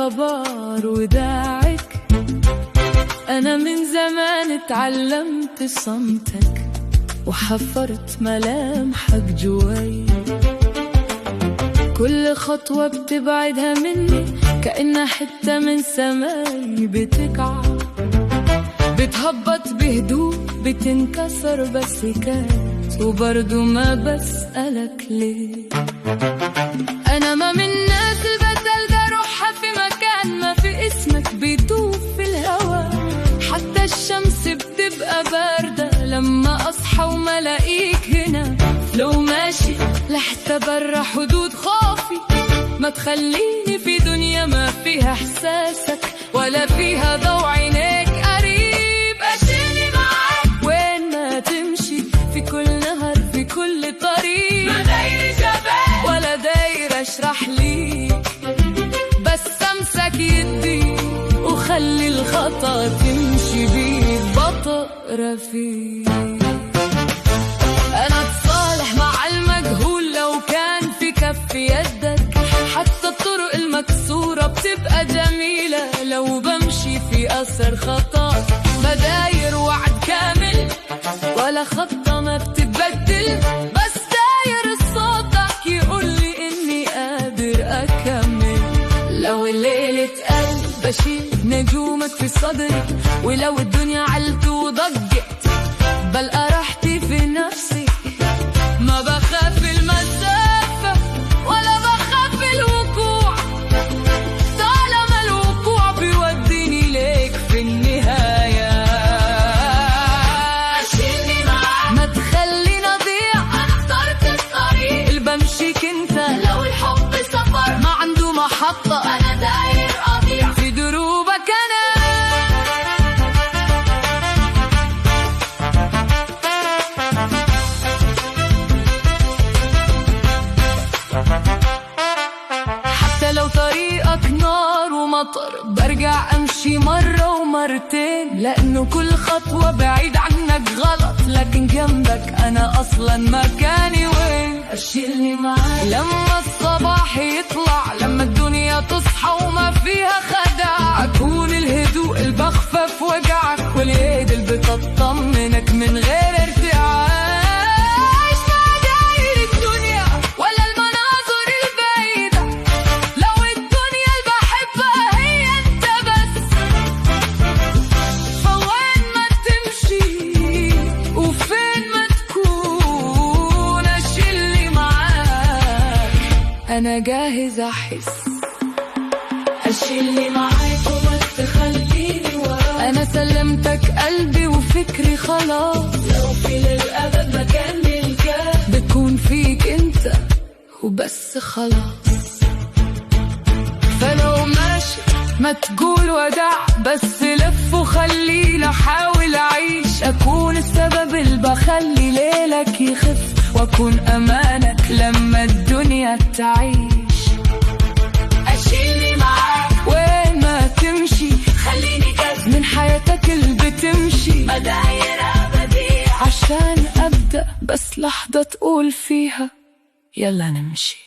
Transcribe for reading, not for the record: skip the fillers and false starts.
اعتبار وداعك. أنا من زمان اتعلمت صمتك وحفرت ملامحك جواي. كل خطوة بتبعدها مني كأنها حتة من سماي بتقع، بتهبط بهدوء بتنكسر بسكات، وبرضو ما بسألك ليه. أنا ما من الناس اللي بتلقى روحها في مكان ما في اسمك بيدوب في الهوا. حتى الشمس بتبقى باردة لما أصحى وما لاقيك هنا. لو ماشي لحتى برا حدود خوفي، ما تخليني في دنيا ما فيها إحساسك ولا فيها ضوء عينيك قريب. أشيلني معاك وين ما تمشي، في كل نهر في كل طريق. ما داير جبال ولا داير أشرح ليك، بس أمسك يدي وخلي الخطأ تمشي بيك بطء رفيق. أنا اتصالح مع المجهول لو كان في كف يدك. حتى الطرق المكسورة بتبقى جميلة لو بمشي في أثر خطأ. بداير وعد كامل ولا خطة ما بتتبدل، بس داير صوتك يقولي إني قادر أكمل. لو الليل اتقل بشيل نجومك في صدري، ولو الدنيا علت وضجت بلقى راحتي في نفسي. ما بخاف المسافة ولا بخاف الوقوع، طالما الوقوع بيوديني ليك في النهاية. أشيلني معاك ما تخليني أضيع، أنا اخترت الطريق اللي بمشيك انت. لو الحب سفر ما عنده محطة، أنا داير أضيع في دروبك أنا. حتى لو طريقك نار ومطر برجع أمشي مرة ومرتين، لأنه كل خطوة بعيد عنك غلط، لكن جنبك أنا أصلا مكاني وين. أشيلني معاك لما الصباح يطلع، لما الدنيا تصحى وما فيها خدع. أكون الهدوء اللي بخفف وجعك، واليد اللي بتطمنك من غير ارتعاش. ما داير الدنيا ولا المناظر البعيدة، لو الدنيا اللي بحبها هي انت بس. فوين ما تمشي وفين ما تكون، أشيلني معاك أنا جاهز أحس. أشيلني معاك وما تخليني وراك. أنا سلمتك قلبي وفكري خلاص، لو في للأبد مكان للجاه بكون فيك أنت وبس خلاص. فلو ماشي ما تقول وداع، بس لف وخليني أحاول أعيش. أكون السبب اللي بخلي ليلك يخف، وأكون أمانك لما الدنيا تعيش. أشيلني معاك وين ما تمشي، خليني جزء من حياتك اللي بتمشي. بداير أبدية عشان أبدأ بس لحظة تقول فيها يلا نمشي.